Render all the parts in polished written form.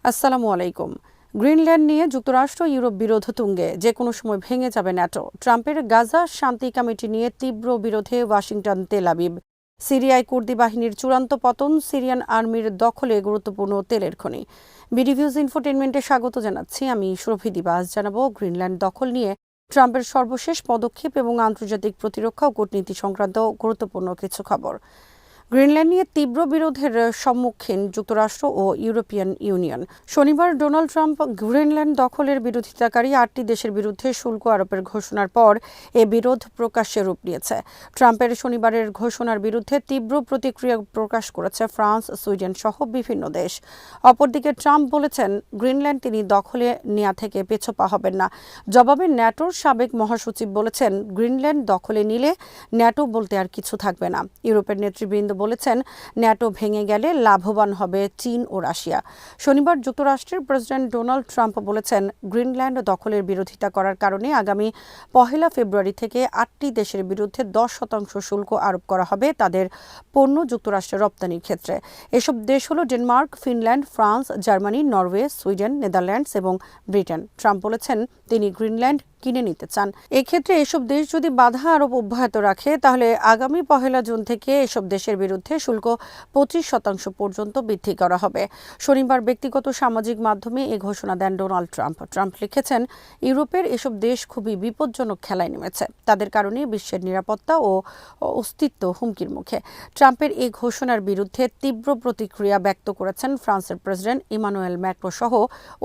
আসসালামু আলাইকুম। গ্রিনল্যান্ড নিয়ে যুক্তরাষ্ট্র ইউরোপ বিরোধ তুঙ্গে, যে কোনো সময় ভেঙে যাবে ন্যাটো। ট্রাম্পের গাজা শান্তি কমিটি নিয়ে তীব্র বিরোধে ওয়াশিংটন তেল আবিব। সিরিয়ায় কুর্দি বাহিনীর চূড়ান্ত পতন, সিরিয়ান আর্মির দখলে গুরুত্বপূর্ণ তেলের খনি। বিডিভিউজ ইনফোটেনমেন্টে স্বাগত জানাচ্ছি, আমি সুরভি দিবাস। জানাবো গ্রিনল্যান্ড দখল নিয়ে ট্রাম্পের সর্বশেষ পদক্ষেপ এবং আন্তর্জাতিক প্রতিরক্ষা ও কূটনীতি সংক্রান্ত গুরুত্বপূর্ণ কিছু খবর। গ্রিনল্যান্ড নিয়ে তীব্র বিরোধের সম্মুখীন যুক্তরাষ্ট্র ও ইউরোপিয়ান ইউনিয়ন। শনিবার ডোনাল্ড ট্রাম্প গ্রিনল্যান্ড দখলের বিরোধিতাকারী 8টি দেশের বিরুদ্ধে শুল্ক আরোপের ঘোষণার পর এ বিরোধ প্রকাশ্যে রূপ নিয়েছে। ট্রাম্পের শনিবারের ঘোষণার বিরুদ্ধে তীব্র প্রতিক্রিয়া প্রকাশ করেছে ফ্রান্স, সুইডেন সহ বিভিন্ন দেশ। অপরদিকে ট্রাম্প বলেছেন, গ্রিনল্যান্ড তিনি দখলে নেওয়া থেকে পেছপা হবেন না। জবাবে ন্যাটোর সাবেক মহাসচিব বলেছেন, গ্রিনল্যান্ড দখলে নিলে ন্যাটো বলতে আর কিছু থাকবে না। ইউরোপের নেতৃবৃন্দ বলেছেন, ন্যাটো ভেঙে গেলে লাভবান হবে চীন ও রাশিয়া। শনিবার যুক্তরাষ্ট্রের প্রেসিডেন্ট ডোনাল্ড ট্রাম্প বলেছেন, গ্রিনল্যান্ড দখলের বিরোধিতা করার কারণে আগামী 1 ফেব্রুয়ারি থেকে 8টি দেশের বিরুদ্ধে 10% শুল্ক আরোপ করা হবে তাদের পণ্য যুক্তরাষ্ট্রে রপ্তানির ক্ষেত্রে। এসব দেশ হল Denmark, Finland, France, Germany, Norway, Sweden, Netherlands এবং ব্রিটেন। ট্রাম্প বলেছেন, তিনি গ্রিনল্যান্ড কিনে নিতে চান। এক্ষেত্রে এসব দেশ যদি বাধা আরোপ অব্যাহত রাখে, তাহলে আগামী 1 জুন থেকে এসব দেশের বিরুদ্ধে শুল্ক 25% পর্যন্ত বৃদ্ধি করা হবে। শনিবার ব্যক্তিগত সামাজিক মাধ্যমে এ ঘোষণা দেন ডোনাল্ড ট্রাম্প। ট্রাম্প লিখেছেন, ইউরোপের এসব দেশ খুবই বিপজ্জনক খেলায় নেমেছে। তাদের কারণে বিশ্বের নিরাপত্তা ও অস্তিত্ব হুমকির মুখে। ট্রাম্পের এই ঘোষণার বিরুদ্ধে তীব্র প্রতিক্রিয়া ব্যক্ত করেছেন ফ্রান্সের প্রেসিডেন্ট ইমানুয়েল ম্যাক্রো সহ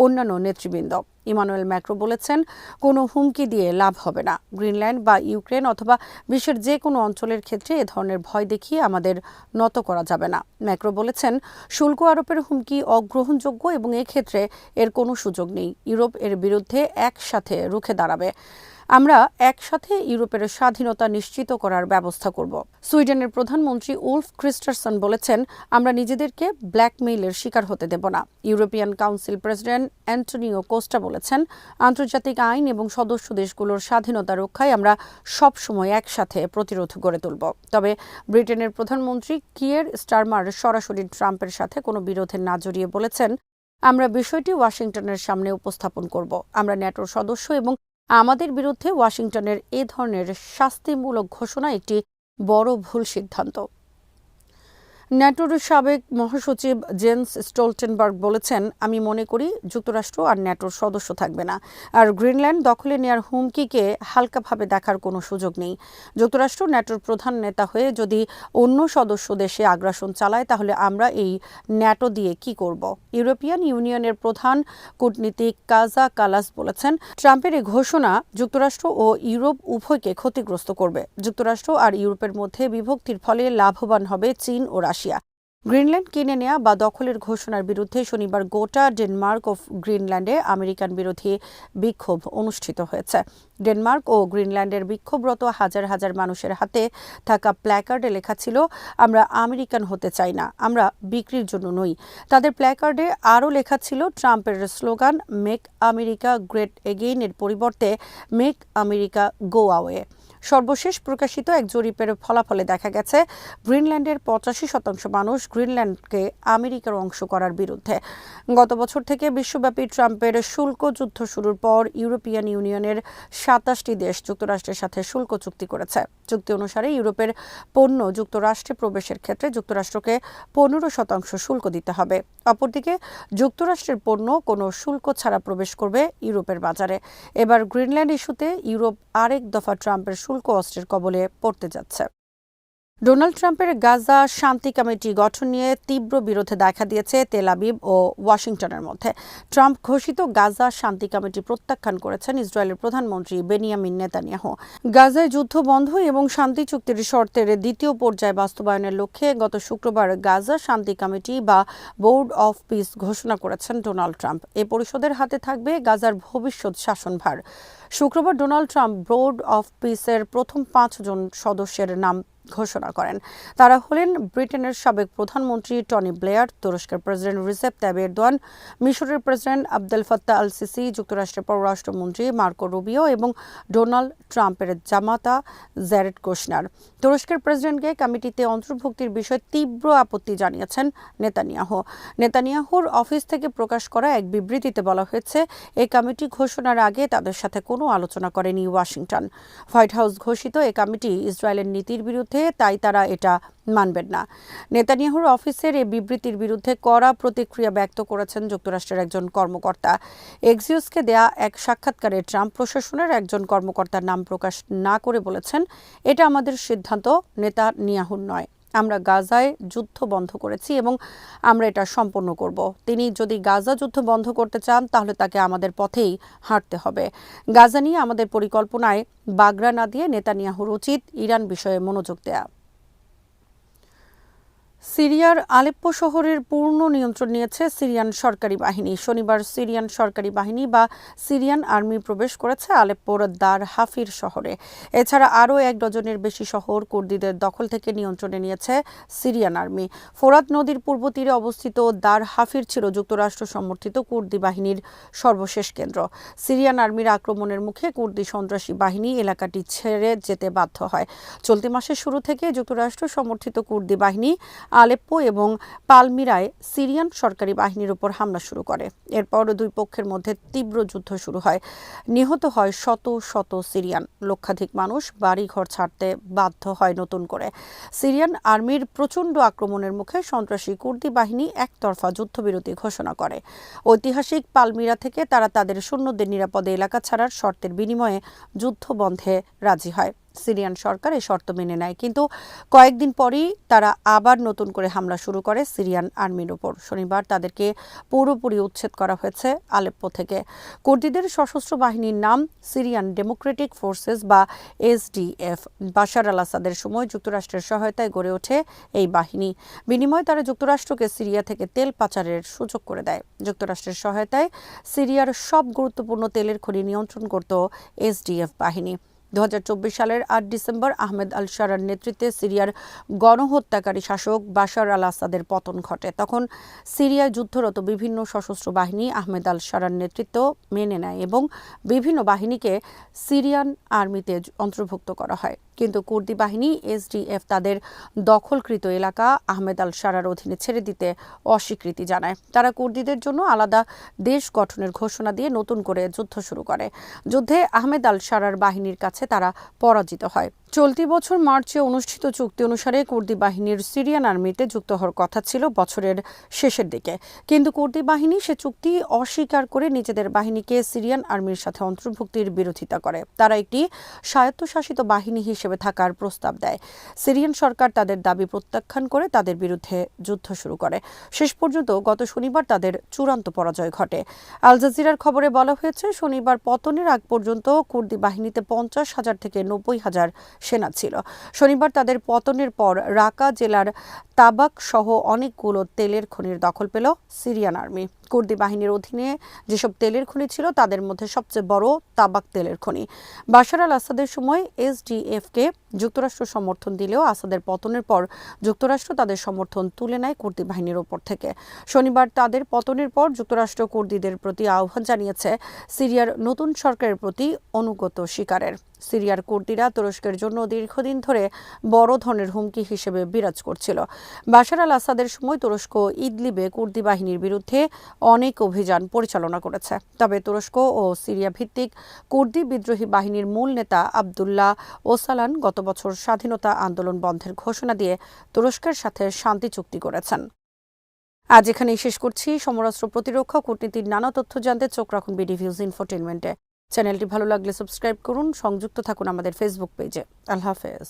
অন্যান্য নেতৃবৃন্দ। ইমানুয়েল ম্যাক্রো বলেছেন, কোনো হুমকি দিয়ে লাভ হবে না। গ্রিনল্যান্ড বা ইউক্রেন অথবা বিশ্বের যে কোনো অঞ্চলের ক্ষেত্রে এ ধরনের ভয় দেখিয়ে আমাদের নত করা যাবে না। ম্যাক্রো বলেছেন, শুল্ক আরোপের হুমকি অগ্রহণযোগ্য এবং এক্ষেত্রে এর কোনো সুযোগ নেই। ইউরোপ এর বিরুদ্ধে একসাথে রুখে দাঁড়াবে। আমরা একসাথে ইউরোপের স্বাধীনতা নিশ্চিত করার ব্যবস্থা করব। সুইডেনের প্রধানমন্ত্রী উলফ ক্রিস্টারসন বলেছেন, আমরা নিজেদেরকে ব্ল্যাকমেইলের শিকার হতে দেব না। European council president Antonio Costa বলেছেন, আন্তর্জাতিক আইন এবং সদস্য দেশগুলোর স্বাধীনতা রক্ষায় আমরা সবসময় একসাথে প্রতিরোধ গড়ে তুলব। তবে ব্রিটেনের প্রধানমন্ত্রী কিয়ের স্টারমার সরাসরি ট্রাম্পের সাথে কোনো বিরোধে না জড়িয়ে বলেছেন, আমরা বিষয়টি ওয়াশিংটনের সামনে উপস্থাপন করব। আমরা ন্যাটোর সদস্য এবং আমাদের বিরুদ্ধে ওয়াশিংটনের এ ধরনের শাস্তিমূলক ঘোষণা একটি বড় ভুল সিদ্ধান্ত। ন্যাটোর সাবেক মহাসচিব জেন্স স্টোলটেনবার্গ বলেছেন, আমি মনে করি যুক্তরাষ্ট্র আর ন্যাটোর সদস্য থাকবে না, আর গ্রিনল্যান্ড দখলে নেওয়ার হুমকিকে হালকাভাবে দেখার কোনো সুযোগ নেই। যুক্তরাষ্ট্র ন্যাটোর প্রধান নেতা হয়ে যদি অন্য সদস্য দেশে আগ্রাসন চালায়, তাহলে আমরা এই ন্যাটো দিয়ে কি করব? ইউরোপিয়ান ইউনিয়নের প্রধান কূটনীতিক কাজা কালাস বলেছেন, ট্রাম্পের এই ঘোষণা যুক্তরাষ্ট্র ও ইউরোপ উভয়কে ক্ষতিগ্রস্ত করবে। যুক্তরাষ্ট্র আর ইউরোপের মধ্যে বিভক্তির ফলে লাভবান হবে চীন ও রাশিয়া। গ্রিনল্যান্ড কিনে নেওয়া বা দখলের ঘোষণার বিরুদ্ধে শনিবার গোটা ডেনমার্ক ও গ্রিনল্যান্ডে আমেরিকান বিরোধী বিক্ষোভ অনুষ্ঠিত হয়েছে। ডেনমার্ক ও গ্রিনল্যান্ডের বিক্ষোভরত হাজার হাজার মানুষের হাতে থাকা প্ল্যাকার্ডে লেখা ছিল, আমরা আমেরিকান হতে চাই না, আমরা বিক্রির জন্য নই। তাদের প্ল্যাকার্ডে আরও লেখা ছিল ট্রাম্পের slogan, make America great again এর পরিবর্তে মেক আমেরিকা গো অ্যাওয়ে। সর্বশেষ প্রকাশিত এক জরিপের ফলাফলে দেখা গেছে, গ্রিনল্যান্ডের 85% মানুষ গ্রিনল্যান্ডকে আমেরিকার অংশ করার বিরুদ্ধে। গত বছর থেকে বিশ্বব্যাপী ট্রাম্পের শুল্ক যুদ্ধ শুরুর পর ইউরোপিয়ান ইউনিয়নের 27টি দেশ যুক্তরাষ্ট্রের সাথে শুল্ক চুক্তি করেছে। চুক্তি অনুসারে ইউরোপের পণ্য যুক্তরাষ্ট্রে প্রবেশের ক্ষেত্রে যুক্তরাষ্ট্রকে 15% শুল্ক দিতে হবে। অপরদিকে যুক্তরাষ্ট্রের পণ্য কোনো শুল্ক ছাড়া প্রবেশ করবে ইউরোপের বাজারে। এবার গ্রিনল্যান্ড ইস্যুতে ইউরোপ আরেক দফা ট্রাম্পের শুল্ক অস্ত্রের কবলে পড়তে যাচ্ছে। ডোনাল্ড ট্রাম্পের গাজা শান্তি কমিটি গঠন নিয়ে তীব্র বিরোধে দেখা দিয়েছে তেল আবিব ও ওয়াশিংটনের মধ্যে। ট্রাম্প ঘোষিত গাজা শান্তি কমিটি প্রত্যাখ্যান করেছেন ইসরায়েলের প্রধানমন্ত্রী বেনিয়ামিন নেতানিয়াহু। গাজায় যুদ্ধ বন্ধ এবং শান্তি চুক্তির শর্তের দ্বিতীয় পর্যায় বাস্তবায়নের লক্ষ্যে গত শুক্রবার গাজা শান্তি কমিটি বা বোর্ড অফ পিস ঘোষণা করেছেন ডোনাল্ড ট্রাম্প। এ পরিষদের হাতে থাকবে গাজার ভবিষ্যৎ শাসনভার। শুক্রবার ডোনাল্ড ট্রাম্প বোর্ড অফ পিসের প্রথম 5 জন সদস্যের নাম ঘোষণা করেন। তারা হলেন ব্রিটেনের সাবেক প্রধানমন্ত্রী টনি ব্লেয়ার, তুরস্কের প্রেসিডেন্ট রিসেপ তাইয়েপ এরদোয়ান, মিশরের president Abdel Fattah al CC, যুক্তরাষ্ট্রের পররাষ্ট্রমন্ত্রী মার্কো রুবিও এবং ডোনাল্ড ট্রাম্পের জামাতা জ্যারেড কুশনার। তুরস্কের প্রেসিডেন্টকে কমিটিতে অন্তর্ভুক্তির বিষয়ে তীব্র আপত্তি জানিয়েছেন নেতানিয়াহুর অফিস থেকে প্রকাশ করা এক বিবৃতিতে বলা হয়েছে, এই কমিটি ঘোষণার আগে তাদের সাথে কোনো আলোচনা করেনি ওয়াশিংটন। হোয়াইট হাউস ঘোষিত এই কমিটি ইসরায়েলের নীতির বিরুদ্ধে, তাই তারা এটা মানবেন না। নেতানিয়াহুর অফিসের এই বিবৃতির বিরুদ্ধে কড়া প্রতিক্রিয়া ব্যক্ত করেছেন যুক্তরাষ্ট্রের একজন কর্মকর্তা। এক্সিওসকে দেয়া এক সাক্ষাৎকারে ট্রাম্প প্রশাসনের একজন কর্মকর্তার নাম প্রকাশ না করে বলেছেন, এটা আমাদের সিদ্ধান্ত, নেতানিয়াহুর নয়। আমরা গাজায় যুদ্ধ বন্ধ করেছি এবং আমরা এটা সম্পন্ন করব। তিনি যদি গাজা যুদ্ধ বন্ধ করতে চান তাহলে তাকে আমাদের পথেই হাঁটতে হবে। গাজা নিয়ে আমাদের পরিকল্পনায় বাগড়া না দিয়ে নেতানিয়াহুর উচিত ইরান বিষয়ে মনোযোগ দেয়া। সিরিয়ার আলেপ্পো শহরের পূর্ণ নিয়ন্ত্রণ নিয়েছে সিরিয়ান সরকারি বাহিনী। শনিবার সিরিয়ান সরকারি বাহিনী বা সিরিয়ান আর্মি প্রবেশ করেছে আলেপ্পোর দার হাফির শহরে। এছাড়া আরও 1 ডজনের বেশি শহর কুর্দিদের দখল থেকে নিয়ন্ত্রণে নিয়েছে সিরিয়ান আর্মি। ফোরাত নদীর পূর্ব তীরে অবস্থিত দার হাফির ছিল যুক্তরাষ্ট্র সমর্থিত কুর্দি বাহিনীর সর্বশেষ কেন্দ্র। সিরিয়ান আর্মির আক্রমণের মুখে কুর্দি সন্ত্রাসী বাহিনী এলাকাটি ছেড়ে যেতে বাধ্য হয়। চলতি মাসের শুরু থেকে যুক্তরাষ্ট্র সমর্থিত কুর্দি বাহিনী আলেপ্পো এবং পালমিরায় সিরিয়ান সরকারি বাহিনীর উপর হামলা শুরু করে। এরপর দুই পক্ষের মধ্যে তীব্র যুদ্ধ শুরু হয়। নিহত হয় শত শত সিরিয়ান। লক্ষাধিক মানুষ বাড়িঘর ছাড়তে বাধ্য হয় নতুন করে। সিরিয়ান আর্মির প্রচণ্ড আক্রমণের মুখে সন্ত্রাসী কুর্দি বাহিনী একতরফা যুদ্ধবিরতি ঘোষণা করে। ঐতিহাসিক পালমিরা থেকে তারা তাদের সৈন্যদের নিরাপদে এলাকা ছাড়ার শর্তের বিনিময়ে যুদ্ধ বন্ধে রাজি হয়। সিরিয়ান সরকার এই শর্ত মেনে নেয়, কিন্তু কয়েকদিন পরই তারা আবার নতুন করে হামলা শুরু করে সিরিয়ান আর্মির ওপর। শনিবার তাদেরকে পুরোপুরি উচ্ছেদ করা হয়েছে আলেপ্পো থেকে। কুর্দিদের সশস্ত্র বাহিনীর নাম সিরিয়ান ডেমোক্রেটিক ফোর্সেস বা এসডিএফ। বাশার আল আসাদের সময় যুক্তরাষ্ট্রের সহায়তায় গড়ে ওঠে এই বাহিনী। বিনিময়ে তারা যুক্তরাষ্ট্রকে সিরিয়া থেকে তেল পাচারের সুযোগ করে দেয়। যুক্তরাষ্ট্রের সহায়তায় সিরিয়ার সব গুরুত্বপূর্ণ তেলের খনি নিয়ন্ত্রণ করত এসডিএফ বাহিনী। 2024 সালের 8 ডিসেম্বর আহমেদ আল শারার নেতৃত্বে সিরিয়ার গণহত্যাকারী শাসক বাশার আল আসাদের পতন ঘটে। তখন সিরিয়ায় যুদ্ধরত বিভিন্ন সশস্ত্র বাহিনী আহমেদ আল শারার নেতৃত্ব মেনে নেয় এবং বিভিন্ন বাহিনীকে সিরিয়ান আর্মিতে অন্তর্ভুক্ত করা হয়। কিন্তু কুর্দি বাহিনী এসডিএফ তাদের দখলকৃত এলাকা আহমেদ আল শারার অধীনে ছেড়ে দিতে অস্বীকৃতি জানায়। তারা কুর্দিদের জন্য আলাদা দেশ গঠনের ঘোষণা দিয়ে নতুন করে যুদ্ধ শুরু করে। যুদ্ধে আহমেদ আল শারার বাহিনীর কাছে তারা পরাজিত হয়। চলতি বছর মার্চে অনুষ্ঠিত চুক্তি অনুসারে কুর্দি বাহিনীর সিরিয়ান আর্মিতে যুক্ত হওয়ার কথা ছিল বছরের শেষের দিকে, কিন্তু কুর্দি বাহিনী সে চুক্তি অস্বীকার করে নিজেদের বাহিনীকে সিরিয়ান আর্মির সাথে অন্তর্ভুক্তির বিরোধিতা করে। তারা একটি স্বায়ত্তশাসিত বাহিনী হিসেবে থাকার প্রস্তাব দেয়। সিরিয়ান সরকার তাদের দাবি প্রত্যাখ্যান করে তাদের বিরুদ্ধে যুদ্ধ শুরু করে। শেষ পর্যন্ত গত শনিবার তাদের চূড়ান্ত পরাজয় ঘটে। আল জাজিরার খবরে বলা হয়েছে, শনিবার পতনের আগ পর্যন্ত কুর্দি বাহিনীতে 50,000 থেকে 90,000 সেনা ছিল। শনিবার তাদের পতনের পর রাকা জেলার তাবাক সহ অনেকগুলো তেলের খনির দখল পেল সিরিয়ান আর্মি। কুর্দি বাহিনীর অধীনে যেসব তেলের খনি ছিল তাদের মধ্যে সবচেয়ে বড় তাবাক তেলের খনি। বাশার আল আসাদের সময় এসডিএফকে যুক্তরাষ্ট্র সমর্থন দিলেও আসাদের পতনের পর যুক্তরাষ্ট্র তাদের সমর্থন তুলে নেয় কুর্দি বাহিনীর ওপর থেকে। শনিবার তাদের পতনের পর যুক্তরাষ্ট্র কুর্দিদের প্রতি আহ্বান জানিয়েছে সিরিয়ার নতুন সরকারের প্রতি অনুগত স্বীকারের। সিরিয়ার কুর্দিরা তুরস্কের জন্য দীর্ঘদিন ধরে বড় ধরনের হুমকি হিসেবে বিরাজ করছিল। বাশার আল আসাদের সময় তুরস্ক ইদলিবে কুর্দি বাহিনীর বিরুদ্ধে অনেক অভিযান পরিচালনা করেছে। তবে তুরস্ক ও সিরিয়া ভিত্তিক কুর্দি বিদ্রোহী বাহিনীর মূল নেতা আবদুল্লাহ ওসালান গত বছর স্বাধীনতা আন্দোলন বন্ধের ঘোষণা দিয়ে তুরস্কের সাথে শান্তি চুক্তি করেছেন। আজ এখানেই শেষ করছি। সমরাস্ত্র প্রতিরক্ষা কূটনীতির নানা তথ্য জানতে চোখ রাখুন বিডি ভিউজ ইনফোটেইনমেন্টে। চ্যানেলটি ভালো লাগলে সাবস্ক্রাইব করুন, সংযুক্ত থাকুন আমাদের ফেসবুক পেজে। আল্লাহ হাফেজ।